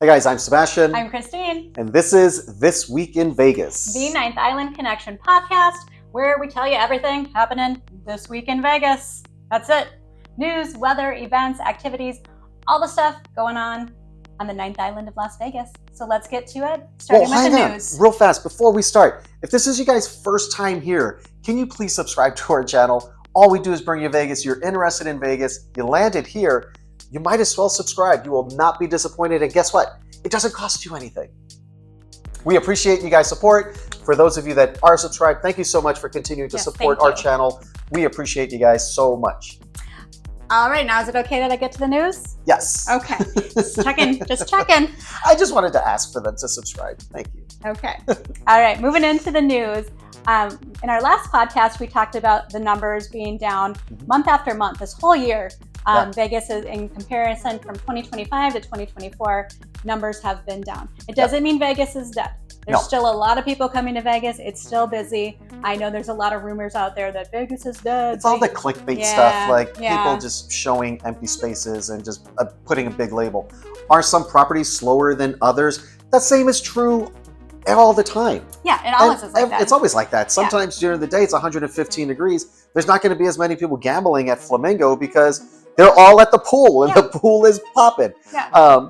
Hey guys, I'm Sebastian. I'm Christine. And this is This Week in Vegas. The Ninth Island Connection podcast, where we tell you everything happening this week in Vegas. That's it. News, weather, events, activities, all the stuff going on the Ninth Island of Las Vegas. So let's get to it, starting with the news. Real fast, before we start, if this is you guys' first time here, can you please subscribe to our channel? All we do is bring you Vegas. You're interested in Vegas. You landed here. You might as well subscribe. You will not be disappointed. And guess what? It doesn't cost you anything. We appreciate you guys' support. For those of you that are subscribed, thank you so much for continuing to support our channel. We appreciate you guys so much. All right, now is it okay that I get to the news? Yes. Okay, just checking, just checking. I just wanted to ask for them to subscribe. Thank you. Okay. All right, moving into the news. In our last podcast, we talked about the numbers being down month after month this whole year. Vegas is, in comparison from 2025 to 2024, numbers have been down. It doesn't mean Vegas is dead. There's still a lot of people coming to Vegas. It's still busy. I know there's a lot of rumors out there that Vegas is dead. It's all the clickbait stuff, like people just showing empty spaces and just putting a big label. Are some properties slower than others? That same is true all the time. Yeah, it always is like that. It's always like that. Sometimes during the day it's 115 degrees. There's not going to be as many people gambling at Flamingo because they're all at the pool and the pool is popping.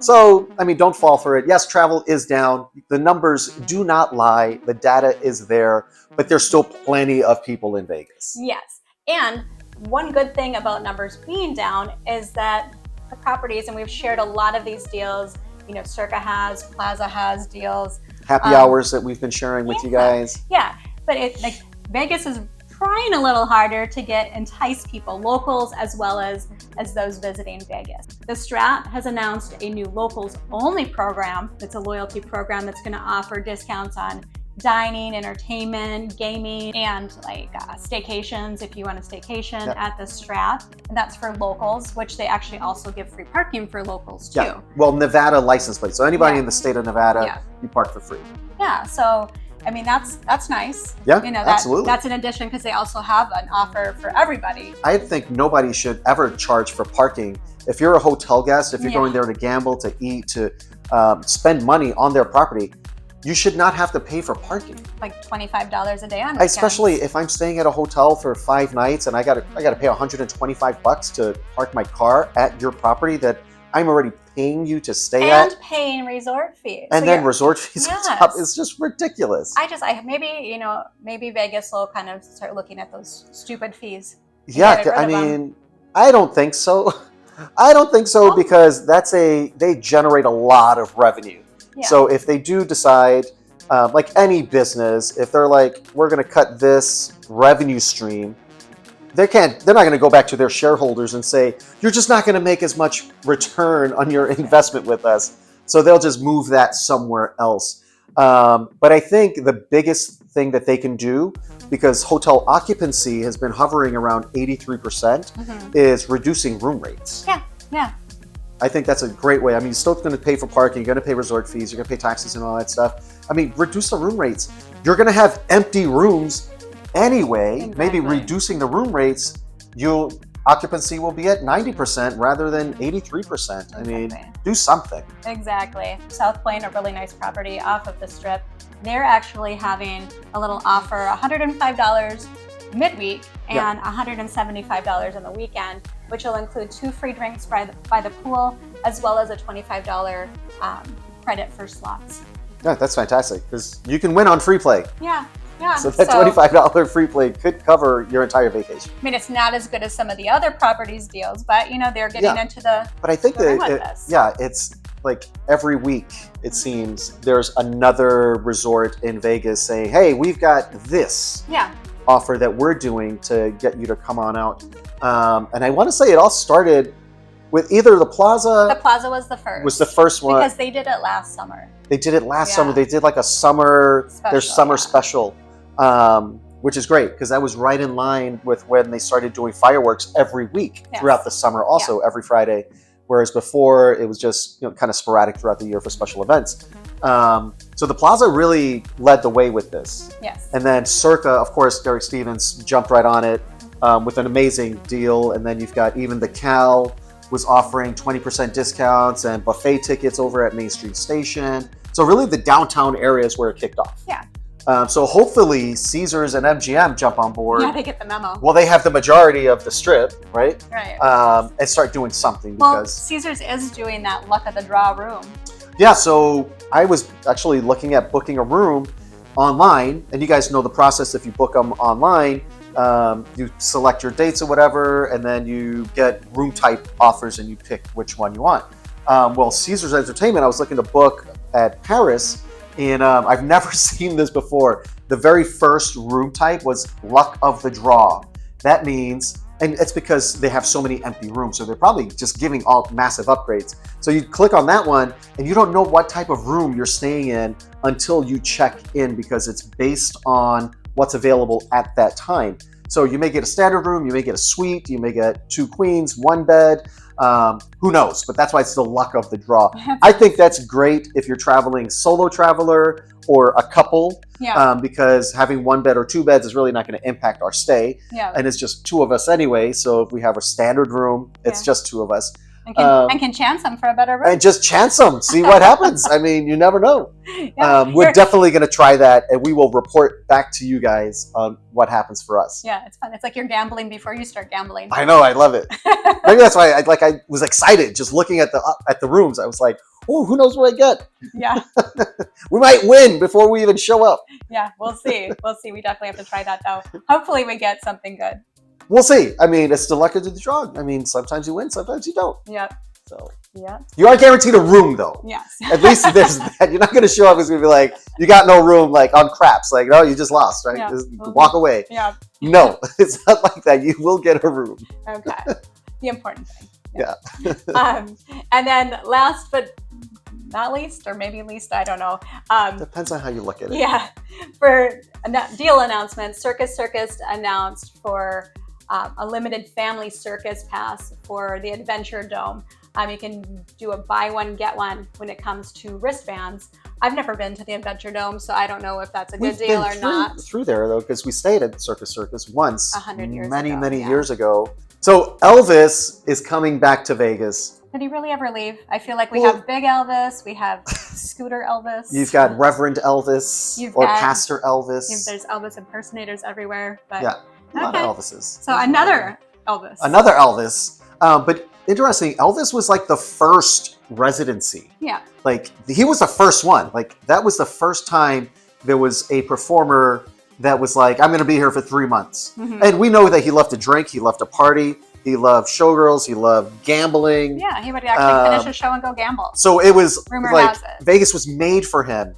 So, I mean, don't fall for it. Yes, travel is down. The numbers do not lie. The data is there, but there's still plenty of people in Vegas. Yes. And one good thing about numbers being down is that the properties, and we've shared a lot of these deals, you know, Circa has, Plaza has deals. Happy hours that we've been sharing with you guys. Yeah, but it's like Vegas is trying a little harder to entice people, locals as well as those visiting Vegas. The Strat has announced a new locals only program. It's a loyalty program that's going to offer discounts on dining, entertainment, gaming, and like staycations if you want a staycation at the Strat. And that's for locals, which they actually also give free parking for locals too. Yeah. Well, Nevada license plate. So anybody in the state of Nevada, you park for free. Yeah. So I mean, that's nice. Yeah, you know, absolutely. That's an addition because they also have an offer for everybody. I think nobody should ever charge for parking. If you're a hotel guest, if you're going there to gamble, to eat, to spend money on their property, you should not have to pay for parking. Like $25 a day on weekends. Especially if I'm staying at a hotel for 5 nights and I got to pay $125 to park my car at your property that I'm already paying you to stay at. And paying resort fees. And then resort fees on top. It's just ridiculous. Maybe Vegas will kind of start looking at those stupid fees. Yeah, I mean, I don't think so. I don't think so because they generate a lot of revenue. Yeah. So if they do decide, like any business, if they're like, we're going to cut this revenue stream, they're not going to go back to their shareholders and say, you're just not going to make as much return on your investment with us. So they'll just move that somewhere else. But I think the biggest thing that they can do, because hotel occupancy has been hovering around 83%, is reducing room rates. Yeah. I think that's a great way. I mean, you're still going to pay for parking, you're going to pay resort fees, you're going to pay taxes and all that stuff. I mean, reduce the room rates. You're going to have empty rooms anyway. Maybe reducing the room rates, occupancy will be at 90% rather than 83%. I mean, do something. Exactly. South Plain, a really nice property off of the Strip. They're actually having a little offer, $105 midweek and $175 on the weekend, which will include 2 free drinks by the pool, as well as a $25 credit for slots. Yeah, that's fantastic because you can win on free play. Yeah. So that $25 free play could cover your entire vacation. I mean, it's not as good as some of the other properties deals, but you know, they're getting into the. But I think it's like every week it seems there's another resort in Vegas saying, "Hey, we've got this offer that we're doing to get you to come on out." And I want to say it all started with either the Plaza. The Plaza was the first. Was the first one because they did it last summer. They did it last summer. They did like a summer special. Which is great because that was right in line with when they started doing fireworks every week throughout the summer, also every Friday. Whereas before it was just kind of sporadic throughout the year for special events. So the Plaza really led the way with this. Yes. And then Circa, of course, Derek Stevens jumped right on it with an amazing deal. And then you've got even the Cal was offering 20% discounts and buffet tickets over at Main Street Station. So really the downtown area is where it kicked off. Yeah. So hopefully Caesars and MGM jump on board. Yeah, they get the memo. Well, they have the majority of the strip, right? Right. And start doing something Well, because Caesars is doing that luck of the draw room. yeah, so I was actually looking at booking a room online, and you guys know the process. If you book them online, you select your dates or whatever, and then you get room type offers and you pick which one you want. Well, Caesars Entertainment, I was looking to book at Paris, and I've never seen this before. The very first room type was luck of the draw. That means, and it's because they have so many empty rooms, so they're probably just giving all massive upgrades. So you click on that one, and you don't know what type of room you're staying in until you check in, because it's based on what's available at that time. So you may get a standard room, you may get a suite, you may get 2 queens, 1 bed, who knows? But that's why it's the luck of the draw. I think that's great if you're traveling solo traveler or a couple, because having 1 bed or 2 beds is really not going to impact our stay. Yeah. And it's just 2 of us anyway. So if we have a standard room, it's just 2 of us. I can chance them for a better room. And just chance them, see what happens. I mean, you never know. Yeah. We're definitely going to try that, and we will report back to you guys on what happens for us. Yeah, it's fun. It's like you're gambling before you start gambling. I know, I love it. Maybe that's why I was excited just looking at the rooms. I was like, oh, who knows what I get? Yeah. We might win before we even show up. Yeah, we'll see. We'll see. We definitely have to try that though. Hopefully we get something good. We'll see. I mean, it's the luck of the draw. I mean, sometimes you win, sometimes you don't. Yep. So yeah. You are guaranteed a room though. Yes. At least there's that. You're not going to show up as going to be like, you got no room, like on craps. Like, no, you just lost, right? Yeah. Just walk away. Yeah. No, it's not like that. You will get a room. Okay. The important thing. Yeah. And then last but not least, or maybe least, I don't know. Depends on how you look at it. Yeah. For a deal announcement, Circus announced for a limited family circus pass for the Adventure Dome. You can do a buy one, get one when it comes to wristbands. I've never been to the Adventure Dome, so I don't know if that's a good deal or not. Through there though, because we stayed at Circus once 100 years many ago, years ago. So Elvis is coming back to Vegas. Did he really ever leave? I feel like we have Big Elvis, we have Scooter Elvis. You've got Reverend Elvis Pastor Elvis. There's Elvis impersonators everywhere. But, yeah, a lot of Elvises. So another Elvis. Another Elvis. But interesting, Elvis was like the first residency. Yeah. Like he was the first one. Like that was the first time there was a performer that was like, I'm going to be here for 3 months. Mm-hmm. And we know that he loved to drink. He loved to party. He loved showgirls. He loved gambling. Yeah, he would actually finish a show and go gamble. So it was Rumor like has it. Vegas was made for him.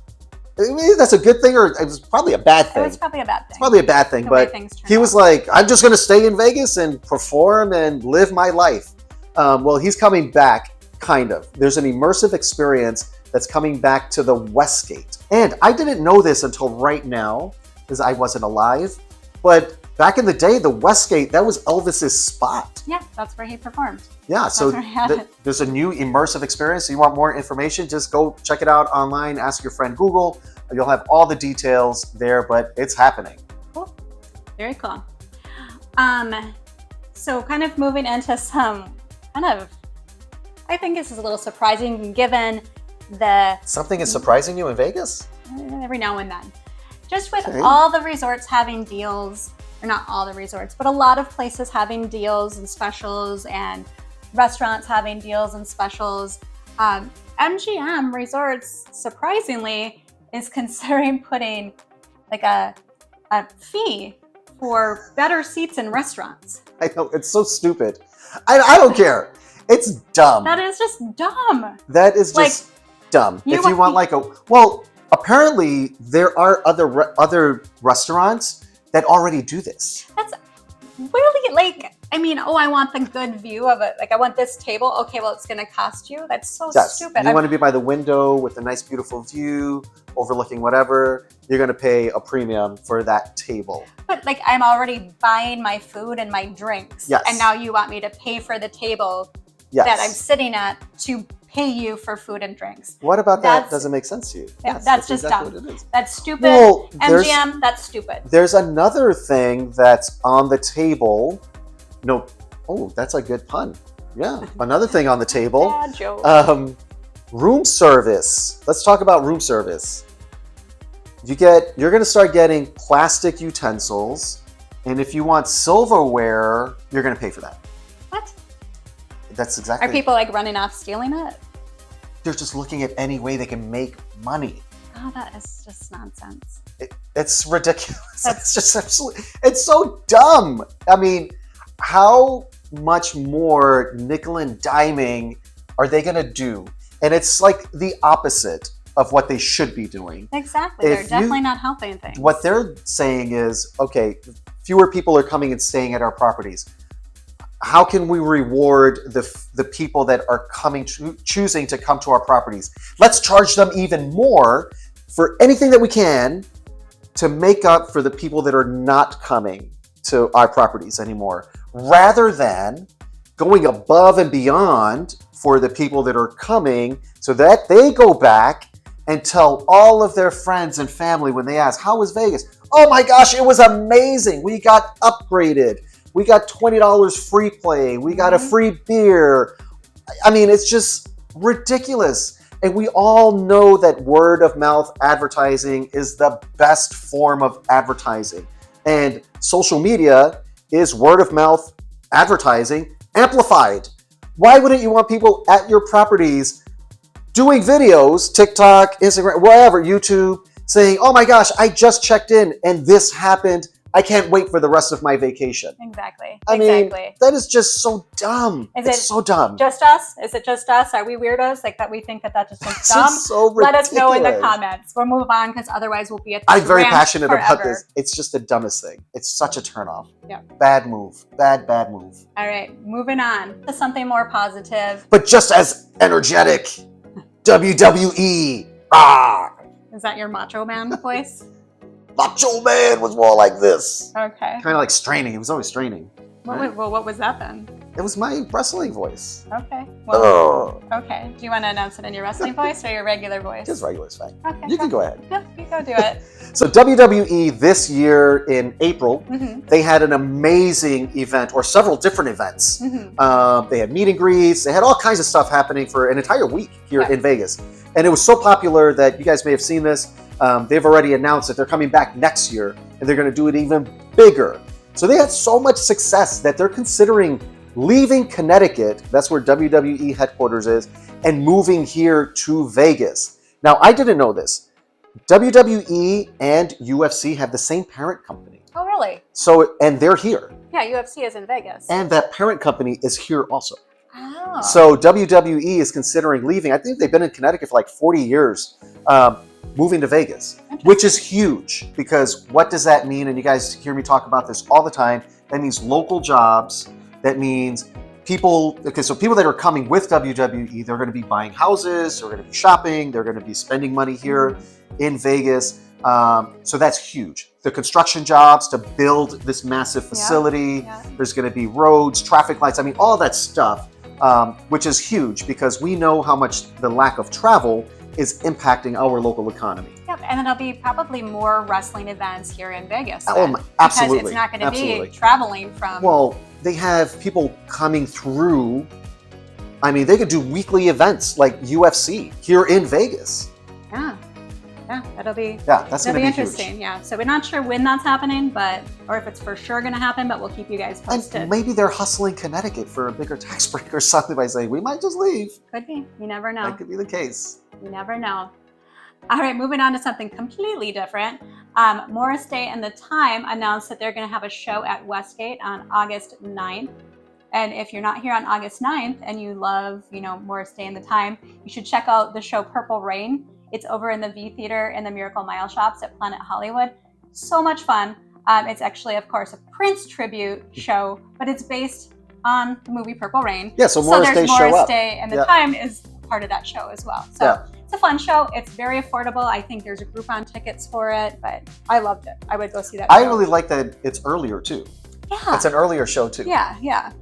Maybe that's a good thing, or it was probably a bad thing. It was probably a bad thing. It's probably a bad thing, but he was like, I'm just going to stay in Vegas and perform and live my life. Well, he's coming back, kind of. There's an immersive experience that's coming back to the Westgate. And I didn't know this until right now, because I wasn't alive. But back in the day, the Westgate, that was Elvis's spot. Yeah, that's where he performed. Yeah, so there's a new immersive experience. So you want more information, just go check it out online, ask your friend Google. You'll have all the details there, but it's happening. Cool. Very cool. So kind of moving into some I think this is a little surprising given Something is surprising you in Vegas? Every now and then. Just with all the resorts having deals, or not all the resorts, but a lot of places having deals and specials, and restaurants having deals and specials. MGM Resorts, surprisingly, is considering putting like a fee for better seats in restaurants. I know, it's so stupid. I don't care. It's dumb. That is just dumb. That is just dumb. If you want like apparently there are other restaurants that already do this. That's really like, I want the good view of it. Like I want this table. Okay, well it's going to cost you. That's so stupid. You want to be by the window with a nice beautiful view overlooking whatever. You're going to pay a premium for that table. But like I'm already buying my food and my drinks. Yes. And now you want me to pay for the table that I'm sitting at to pay you for food and drinks. What about that doesn't make sense to you? Yeah, that's just exactly dumb. What it is. That's stupid. Well, MGM, that's stupid. There's another thing that's on the table. No, that's a good pun. Yeah, another thing on the table. Bad joke. Room service. Let's talk about room service. You're going to start getting plastic utensils, and if you want silverware, you're going to pay for that. What? That's exactly. Are people like running off stealing it? They're just looking at any way they can make money. Oh, that is just nonsense. It's ridiculous. It's just absolutely. It's so dumb. I mean, how much more nickel and diming are they going to do? And it's like the opposite of what they should be doing. Exactly. They're definitely not helping things. What they're saying is, okay, fewer people are coming and staying at our properties. How can we reward the people that are choosing to come to our properties? Let's charge them even more for anything that we can to make up for the people that are not coming to our properties anymore, rather than going above and beyond for the people that are coming so that they go back and tell all of their friends and family when they ask, how was Vegas? Oh my gosh, it was amazing. We got upgraded. We got $20 free play. We got a free beer. I mean, it's just ridiculous. And we all know that word of mouth advertising is the best form of advertising. And social media is word of mouth advertising amplified. Why wouldn't you want people at your properties doing videos, TikTok, Instagram, wherever, YouTube, saying, oh my gosh, I just checked in and this happened. I can't wait for the rest of my vacation. Exactly. I mean, that is just so dumb. It's so dumb. Just us? Is it just us? Are we weirdos like that? We think that just looks dumb? Just so ridiculous. Let us know in the comments. We'll move on because otherwise we'll be at this I'm very rant passionate forever. about this. It's just the dumbest thing. It's such a turnoff. Yeah. Bad move. Bad move. All right, moving on to something more positive. But just as energetic. WWE. Ah. Is that your Macho Man voice? Macho Man was more like this. Okay. Kind of like straining. He was always straining. Well, what was that then? It was my wrestling voice. Okay. Well, okay. Do you want to announce it in your wrestling voice or your regular voice? Just regular is fine. Okay. You can go ahead. Yeah, you go do it. So WWE this year in April, they had an amazing event, or several different events. They had meet and greets. They had all kinds of stuff happening for an entire week here in Vegas. And it was so popular that you guys may have seen this. They've already announced that they're coming back next year and they're going to do it even bigger. So they had so much success that they're considering leaving Connecticut, that's where WWE headquarters is, and moving here to Vegas. Now, I didn't know this. WWE and UFC have the same parent company. Oh, really? So, and they're here. Yeah, UFC is in Vegas. And that parent company is here also. Oh. So WWE is considering leaving. I think they've been in Connecticut for like 40 years. Moving to Vegas, which is huge, because what does that mean? And you guys hear me talk about this all the time. That means local jobs. That means people, so people that are coming with WWE, they're going to be buying houses, they're going to be shopping, they're going to be spending money here in Vegas. So that's huge. The construction jobs to build this massive facility. There's going to be roads, traffic lights. I mean, all that stuff, which is huge because we know how much the lack of travel is impacting our local economy. Yep, and then there'll be probably more wrestling events here in Vegas. Oh, absolutely. Because it's not going to be traveling from... Well, they have people coming through. I mean, they could do weekly events like UFC here in Vegas. Yeah, that'll be... Yeah, that's going to be interesting. Huge. Yeah, so we're not sure when that's happening, or if it's for sure going to happen, but we'll keep you guys posted. And maybe they're hustling Connecticut for a bigger tax break or something by saying, we might just leave. Could be. You never know. That could be the case. You never know. All right, moving on to something completely different. Morris Day and The Time announced that they're going to have a show at Westgate on August 9th. And if you're not here on August 9th and you love, Morris Day and The Time, you should check out the show Purple Rain. It's over in the V Theater in the Miracle Mile Shops at Planet Hollywood. So much fun. It's actually, of course, a Prince tribute show, but it's based on the movie Purple Rain. Yeah, so Morris Day show up. Morris Day and The Time is part of that show as well. So it's a fun show. It's very affordable. I think there's a Groupon tickets for it, but I loved it. I would go see that show. I really like that it's earlier too. Yeah. It's an earlier show too. Yeah.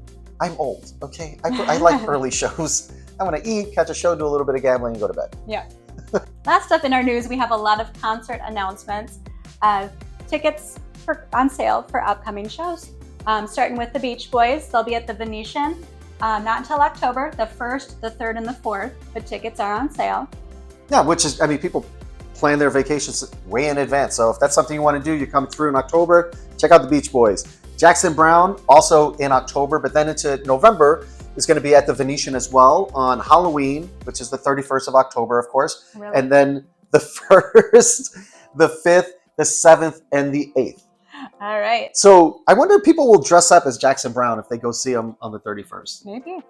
I'm old, okay? I like early shows. I want to eat, catch a show, do a little bit of gambling, and go to bed. Yeah. Last up in our news, we have a lot of concert announcements. Tickets on sale for upcoming shows. Starting with the Beach Boys, they'll be at the Venetian Not until October, the 1st, the 3rd, and the 4th, but tickets are on sale. Yeah, which is, I mean, people plan their vacations way in advance. So if that's something you want to do, you come through in October, check out the Beach Boys. Jackson Browne, also in October, but then into November, is going to be at the Venetian as well on Halloween, which is the 31st of October, of course. Really? And then the 1st, the 5th, the 7th, and the 8th. All right. So I wonder if people will dress up as Jackson Browne if they go see him on the 31st. Maybe.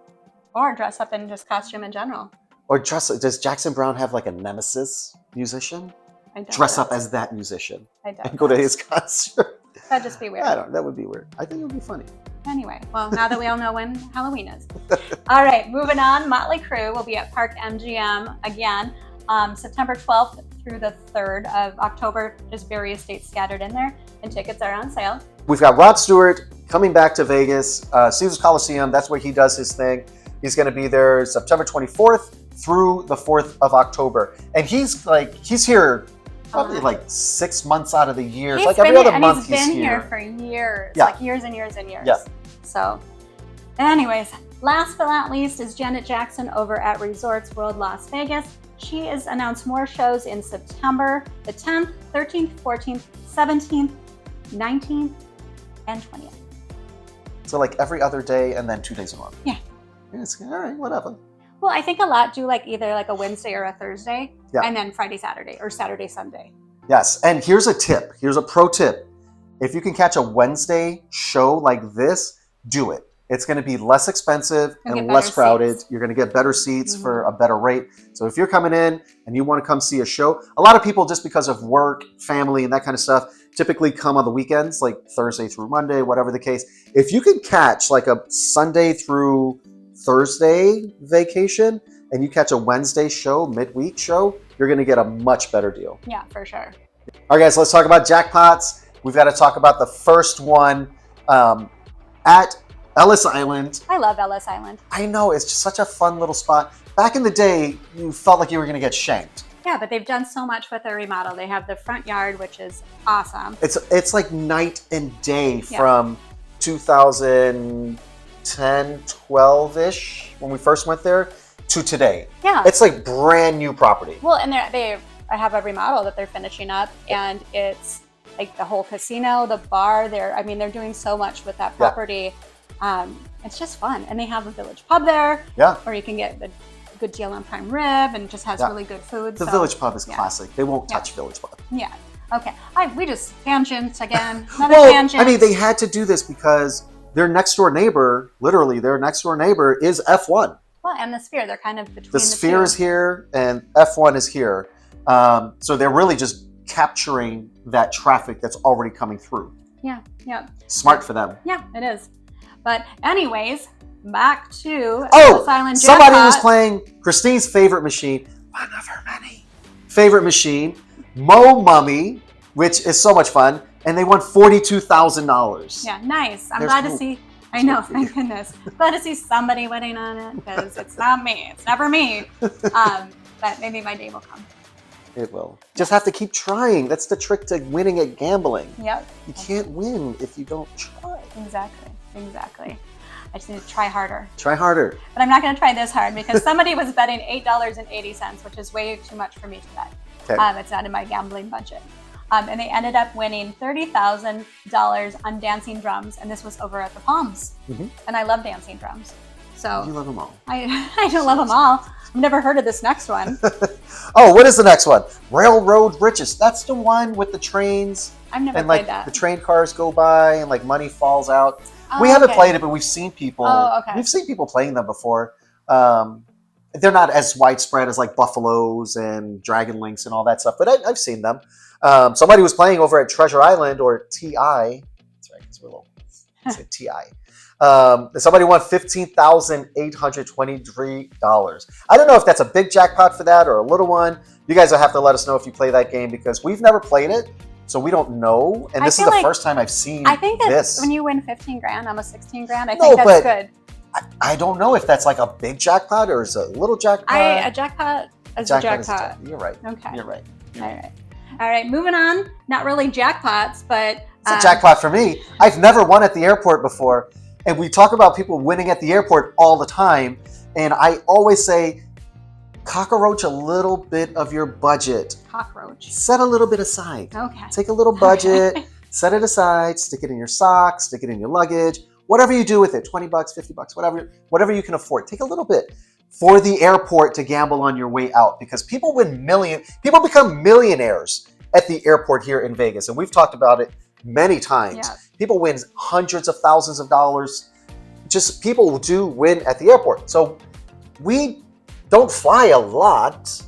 Or dress up in just costume in general. Or does Jackson Browne have like a nemesis musician? I don't Dress know. up as that musician I don't and go to know. his concert. That'd just be weird. I don't. That would be weird. I think it would be funny. Anyway, well, now that we all know when Halloween is. All right, moving on. Motley Crue will be at Park MGM again, September 12th through the 3rd of October. Just various dates scattered in there, and tickets are on sale. We've got Rod Stewart coming back to Vegas, Caesars Coliseum. That's where he does his thing. He's going to be there September 24th through the 4th of October, and he's here. Probably like 6 months out of the year. It's like every other month he's been here for years. Yeah. Like years and years and years. Yeah. So, anyways, last but not least is Janet Jackson over at Resorts World Las Vegas. She has announced more shows in September, the 10th, 13th, 14th, 17th, 19th, and 20th. So like every other day and then 2 days a month. Yeah. It's all right, whatever. Well, I think a lot do like either like a Wednesday or a Thursday, Yeah. and then Friday, Saturday, or Saturday, Sunday. Yes, and here's a tip. Here's a pro tip. If you can catch a Wednesday show like this, do it. It's going to be less expensive and less crowded. Seats. You're going to get better seats for a better rate. So if you're coming in and you want to come see a show, a lot of people, just because of work, family, and that kind of stuff, typically come on the weekends, like Thursday through Monday, whatever the case. If you can catch like a Sunday through Thursday vacation and you catch a Wednesday show, midweek show, you're going to get a much better deal. Yeah, for sure. All right, guys, let's talk about jackpots. We've got to talk about the first one at Ellis Island. I love Ellis Island. I know, it's just such a fun little spot. Back in the day, you felt like you were going to get shanked. Yeah, but they've done so much with their remodel. They have the front yard, which is awesome. It's like night and day from 2010, 12-ish, when we first went there, to today. Yeah. It's like brand new property. Well, and they have a remodel that they're finishing up, and it's like the whole casino, the bar. They're doing so much with that property. Yeah. It's just fun, and they have a Village Pub there. Yeah. Where you can get a good deal on prime rib, and just has really good food. The Village Pub is classic. They won't touch Village Pub. Yeah. Okay. We just tangents again. Another tangent. I mean, they had to do this because their next door neighbor, literally their next door neighbor, is F1. Well, and the Sphere, they're kind of between the Sphere is here and F1 is here. So they're really just capturing that traffic that's already coming through. Yeah, yeah. Smart for them. Yeah, it is. But anyways, back to Ellis Island somebody jackpot. was playing Christine's favorite machine, one of her many favorite machine, Mo Mummy, which is so much fun, and they won $42,000. Yeah, nice. I'm glad to see. I know, thank goodness. Glad to see somebody winning on it, because it's not me. It's never me. But maybe my day will come. It will. Just have to keep trying. That's the trick to winning at gambling. Yep. You can't win if you don't try. Exactly. I just need to try harder. Try harder. But I'm not going to try this hard, because somebody was betting $8.80, which is way too much for me to bet. Okay. It's not in my gambling budget. And they ended up winning $30,000 on dancing drums, and this was over at the Palms. Mm-hmm. And I love dancing drums. So you love them all. I don't love them all. I've never heard of this next one. Oh, what is the next one? Railroad Riches. That's the one with the trains. I've never and played that. The train cars go by and like money falls out. We haven't played it, but we've seen people. We've seen people playing them before. They're not as widespread as like buffaloes and dragon links and all that stuff, but I've seen them. Somebody was playing over at Treasure Island, or TI. That's right, because we're local. Say TI. Somebody won $15,823. I don't know if that's a big jackpot for that or a little one. You guys will have to let us know if you play that game, because we've never played it, so we don't know. And this is the first time I've seen this. I think that when you win 15 grand, almost 16 grand, I think that's good. I don't know if that's like a big jackpot or is it a little jackpot. A jackpot is a jackpot. You're right. Okay. You're right. All right. Moving on. Not really jackpots, but it's a jackpot for me. I've never won at the airport before. And we talk about people winning at the airport all the time. And I always say, cockroach a little bit of your budget. Cockroach. Set a little bit aside. Okay. Take a little budget, set it aside, stick it in your socks, stick it in your luggage, whatever you do with it, 20 bucks, 50 bucks, whatever you can afford. Take a little bit for the airport to gamble on your way out, because people become millionaires at the airport here in Vegas. And we've talked about it many times. Yeah. People win hundreds of thousands of dollars. Just people do win at the airport. So we don't fly a lot,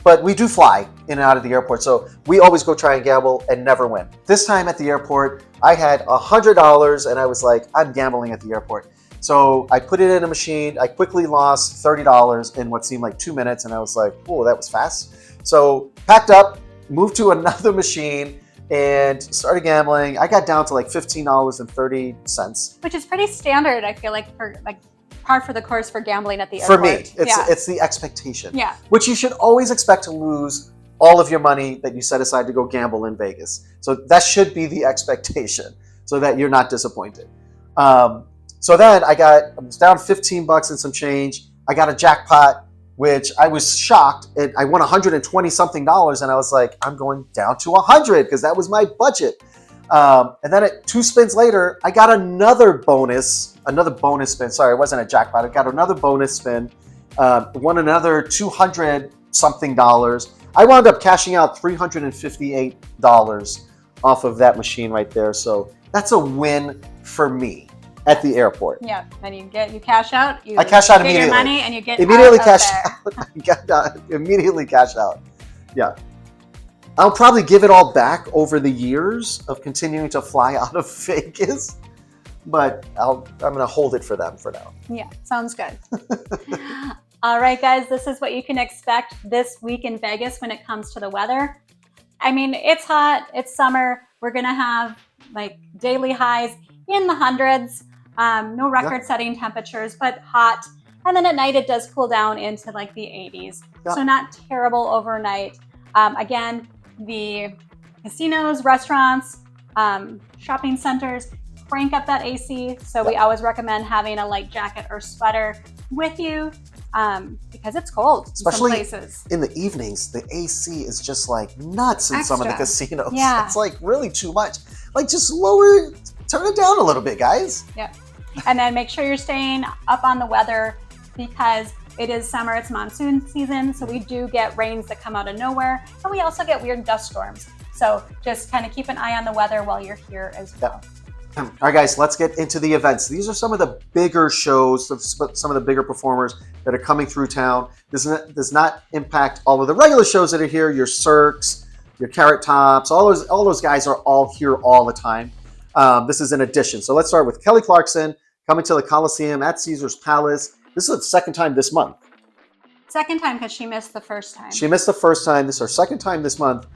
but we do fly in and out of the airport. So we always go try and gamble and never win. This time at the airport, I had $100 and I was like, I'm gambling at the airport. So I put it in a machine. I quickly lost $30 in what seemed like 2 minutes. And I was like, oh, that was fast. So packed up, moved to another machine and started gambling. I got down to like $15.30. Which is pretty standard, I feel like, for like par for the course for gambling at the airport. For me, it's the expectation. Yeah. Which you should always expect to lose all of your money that you set aside to go gamble in Vegas. So that should be the expectation so that you're not disappointed. So then I was down $15 and some change. I got a jackpot, which I was shocked. I won $120 something, and I was like, I'm going down to 100 because that was my budget. And then 2 spins later, I got another bonus spin. Sorry, it wasn't a jackpot. I got another bonus spin, won another $200 something. I wound up cashing out $358 off of that machine right there. So that's a win for me at the airport. Yeah, then you cash out. I cash out get immediately. Your money and you get immediately out cash of out. Immediately cash out. Yeah. I'll probably give it all back over the years of continuing to fly out of Vegas, but I'm going to hold it for them for now. Yeah, sounds good. All right, guys, this is what you can expect this week in Vegas when it comes to the weather. I mean, it's hot, it's summer. We're going to have like daily highs in the hundreds, no record-setting temperatures, but hot. And then at night, it does cool down into like the 80s. Yeah. So not terrible overnight. Again, the casinos, restaurants, shopping centers, crank up that AC. So we always recommend having a light jacket or sweater with you because it's cold, especially in some places. In the evenings. The AC is just like nuts in some of the casinos. Yeah. It's like really too much. Like just turn it down a little bit, guys. Yeah. And then make sure you're staying up on the weather because it is summer, it's monsoon season, so we do get rains that come out of nowhere, and we also get weird dust storms. So just kind of keep an eye on the weather while you're here as well. Yeah. All right, guys, let's get into the events. These are some of the bigger shows, some of the bigger performers that are coming through town. This does not impact all of the regular shows that are here, your Cirques, your Carrot Tops, all those guys are all here all the time. This is an addition. So let's start with Kelly Clarkson coming to the Coliseum at Caesars Palace. This is the second time this month. Second time because she missed the first time. She missed the first time. This is her second time this month.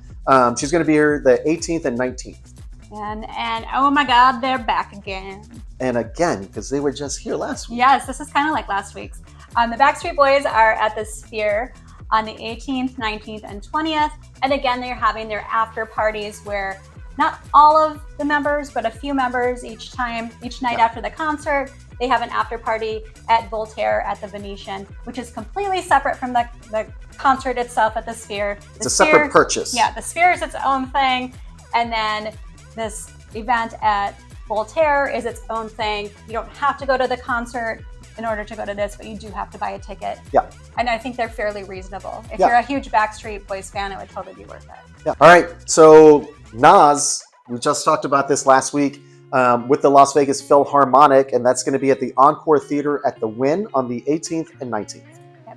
She's going to be here the 18th and 19th. And oh my God, they're back again. And again, because they were just here last week. Yes, this is kind of like last week's. The Backstreet Boys are at the Sphere on the 18th, 19th, and 20th. And again, they're having their after parties where not all of the members, but a few members each night after the concert. They have an after party at Voltaire at the Venetian, which is completely separate from the concert itself at the Sphere. It's a separate purchase. Yeah, the Sphere is its own thing. And then this event at Voltaire is its own thing. You don't have to go to the concert in order to go to this, but you do have to buy a ticket. Yeah. And I think they're fairly reasonable. If you're a huge Backstreet Boys fan, it would totally be worth it. Yeah. All right. So Nas, we just talked about this last week with the Las Vegas Philharmonic, and that's going to be at the Encore Theater at the CWIN on the 18th and 19th.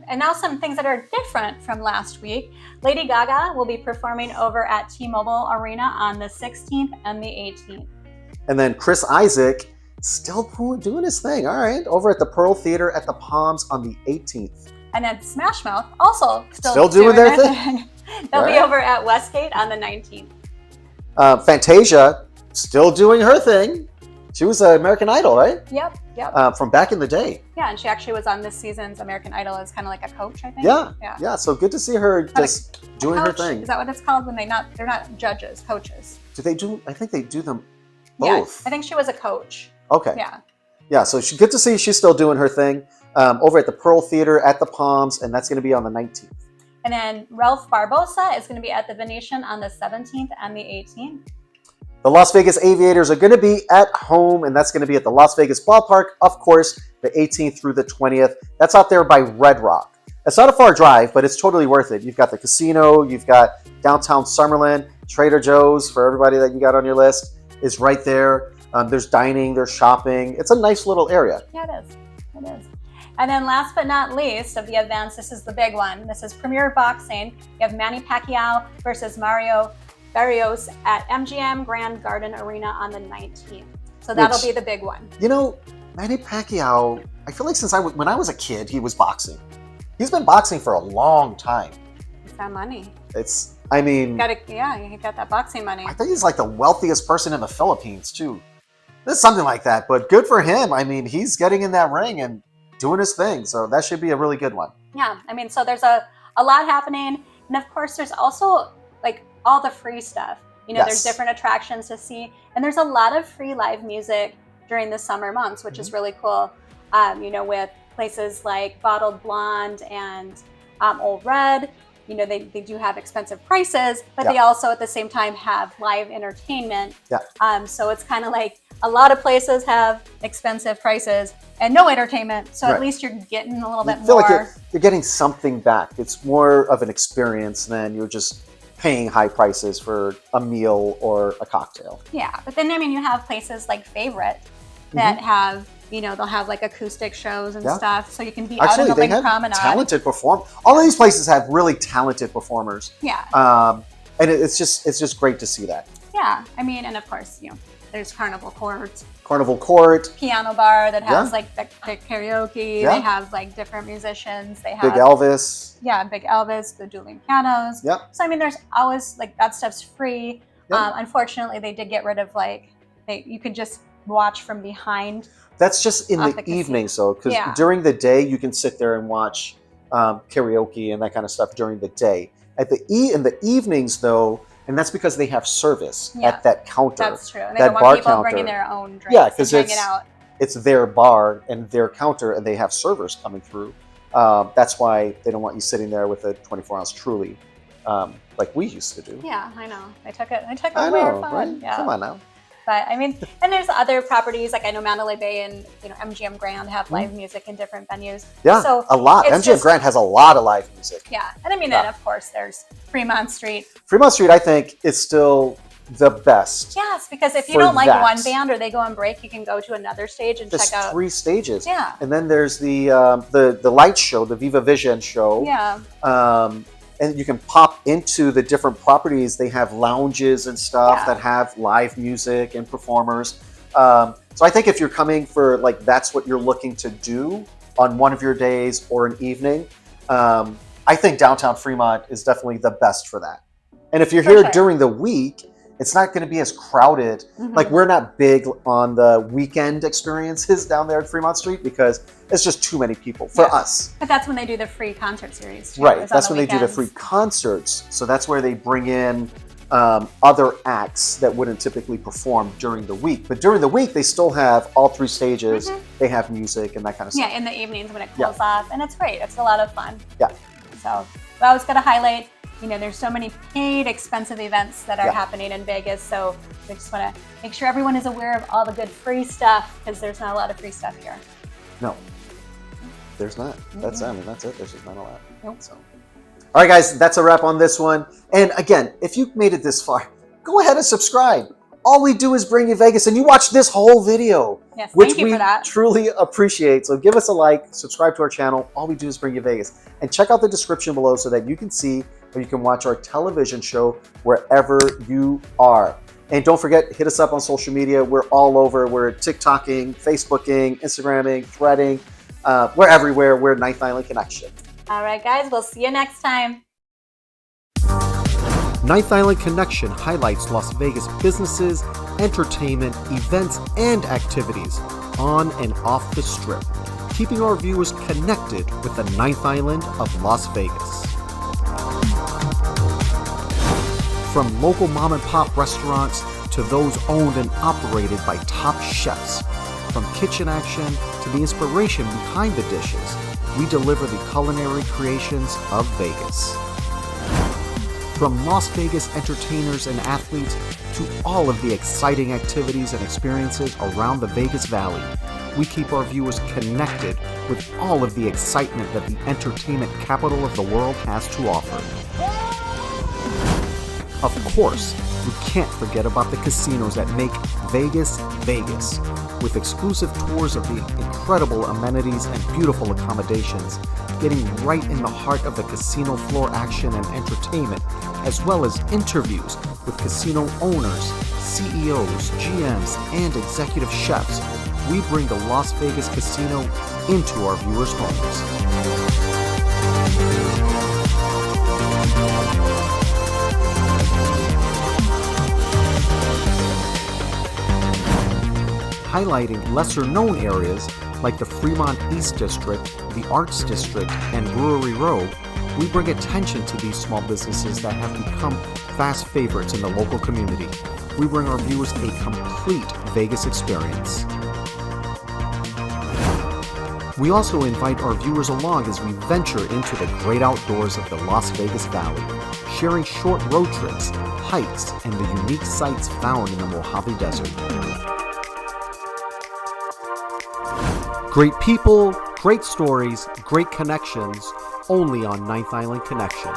And now some things that are different from last week. Lady Gaga will be performing over at T-Mobile Arena on the 16th and the 18th. And then Chris Isaak still doing his thing. All right. Over at the Pearl Theater at the Palms on the 18th. And then Smash Mouth also still doing their thing. They'll be over at Westgate on the 19th. Fantasia still doing her thing. She was an American Idol, right? Yep. From back in the day. Yeah, and she actually was on this season's American Idol as kind of like a coach, I think. Yeah. So good to see her just doing her thing. Is that what it's called when they're not judges, coaches? Do they do? I think they do them Yeah, both. I think she was a coach. Okay. Yeah. Yeah, so good to see she's still doing her thing over at the Pearl Theater at the Palms, and that's going to be on the 19th. And then Ralph Barbosa is going to be at the Venetian on the 17th and the 18th. The Las Vegas Aviators are going to be at home, and that's going to be at the Las Vegas Ballpark, of course, the 18th through the 20th. That's out there by Red Rock. It's not a far drive, but it's totally worth it. You've got the casino, you've got downtown Summerlin, Trader Joe's for everybody that you got on your list is right there. There's dining, there's shopping. It's a nice little area. Yeah, it is. It is. And then last but not least of the events, this is the big one. This is Premier Boxing. You have Manny Pacquiao versus Mario Barrios at MGM Grand Garden Arena on the 19th. So that'll be the big one. You know, Manny Pacquiao, I feel like when I was a kid, he was boxing. He's been boxing for a long time. He's got money. He got that boxing money. I think he's like the wealthiest person in the Philippines, too. There's something like that, but good for him. I mean, he's getting in that ring and doing his thing, so that should be a really good one. Yeah, I mean, so there's a lot happening, and of course there's also like all the free stuff. You know, there's different attractions to see, and there's a lot of free live music during the summer months, which is really cool. You know, with places like Bottled Blonde and Old Red, you know, they do have expensive prices, but they also at the same time have live entertainment. So it's kind of like a lot of places have expensive prices and no entertainment. So at least you're getting a little bit more. I feel like you're getting something back. It's more of an experience than you're just paying high prices for a meal or a cocktail. Yeah, but then, I mean, you have places like Favorite that have, you know, they'll have like acoustic shows and stuff, so you can be out in the Lake Promenade. Talented performers. All of these places have really talented performers. Yeah. And it's just great to see that. Yeah, I mean, and of course, you know, there's Carnival Court. Piano bar that has like the karaoke. They have like different musicians. They have Big Elvis. Yeah, Big Elvis, the dueling pianos. So I mean, there's always like that stuff's free. Unfortunately, they did get rid of you could just watch from behind. That's just in the evening, so because during the day you can sit there and watch karaoke and that kind of stuff during the day. In the evenings, though, and that's because they have service at that counter. That's true. And they don't want people bringing their own drinks. Yeah, because it's their bar and their counter, and they have servers coming through. That's why they don't want you sitting there with a 24-ounce Truly, like we used to do. Yeah, I know. I took it way fun. Right? Yeah. Come on now. But I mean, and there's other properties, like I know Mandalay Bay and MGM Grand have live music in different venues. Yeah, so a lot. MGM Grand has a lot of live music. Yeah, and I mean, then of course there's Fremont Street. Fremont Street, I think, is still the best. Yes, because if you don't like one band or they go on break, you can go to another stage and check out. There's 3 stages. Yeah. And then there's the light show, the Viva Vision show. Yeah. And you can pop into the different properties. They have lounges and stuff that have live music and performers. So I think if you're coming for that's what you're looking to do on one of your days or an evening, I think downtown Fremont is definitely the best for that. And if you're here during the week, it's not going to be as crowded. Like we're not big on the weekend experiences down there at Fremont Street because it's just too many people for us. But that's when they do the free concert series. Too, right. That's when they do the free concerts. So that's where they bring in other acts that wouldn't typically perform during the week. But during the week, they still have all 3 stages. They have music and that kind of stuff. Yeah, in the evenings when it cools off. And it's great. It's a lot of fun. Yeah. So I was going to highlight, there's so many paid, expensive events that are happening in Vegas. So we just want to make sure everyone is aware of all the good free stuff because there's not a lot of free stuff here. No, there's not. That's it. There's just not a lot. Nope. So. All right, guys, that's a wrap on this one. And again, if you've made it this far, go ahead and subscribe. All we do is bring you Vegas, and you watch this whole video, which we truly appreciate. So give us a like, subscribe to our channel. All we do is bring you Vegas. And check out the description below so that you can see or you can watch our television show wherever you are. And don't forget, hit us up on social media. We're all over. We're TikToking, Facebooking, Instagramming, threading. We're everywhere. We're Ninth Island Connection. All right, guys. We'll see you next time. Ninth Island Connection highlights Las Vegas businesses, entertainment, events, and activities on and off the Strip, keeping our viewers connected with the Ninth Island of Las Vegas. From local mom and pop restaurants to those owned and operated by top chefs, From kitchen action to the inspiration behind the dishes, we deliver the culinary creations of Vegas. From Las Vegas entertainers and athletes to all of the exciting activities and experiences around the Vegas Valley, we keep our viewers connected with all of the excitement that the entertainment capital of the world has to offer. Of course, we can't forget about the casinos that make Vegas, Vegas, with exclusive tours of the incredible amenities and beautiful accommodations, getting right in the heart of the casino floor action and entertainment, as well as interviews with casino owners, CEOs, GMs, and executive chefs. We bring the Las Vegas Casino into our viewers' homes. Highlighting lesser-known areas like the Fremont East District, the Arts District, and Brewery Row, we bring attention to these small businesses that have become fast favorites in the local community. We bring our viewers a complete Vegas experience. We also invite our viewers along as we venture into the great outdoors of the Las Vegas Valley, sharing short road trips, hikes, and the unique sights found in the Mojave Desert. Great people, great stories, great connections, only on Ninth Island Connection.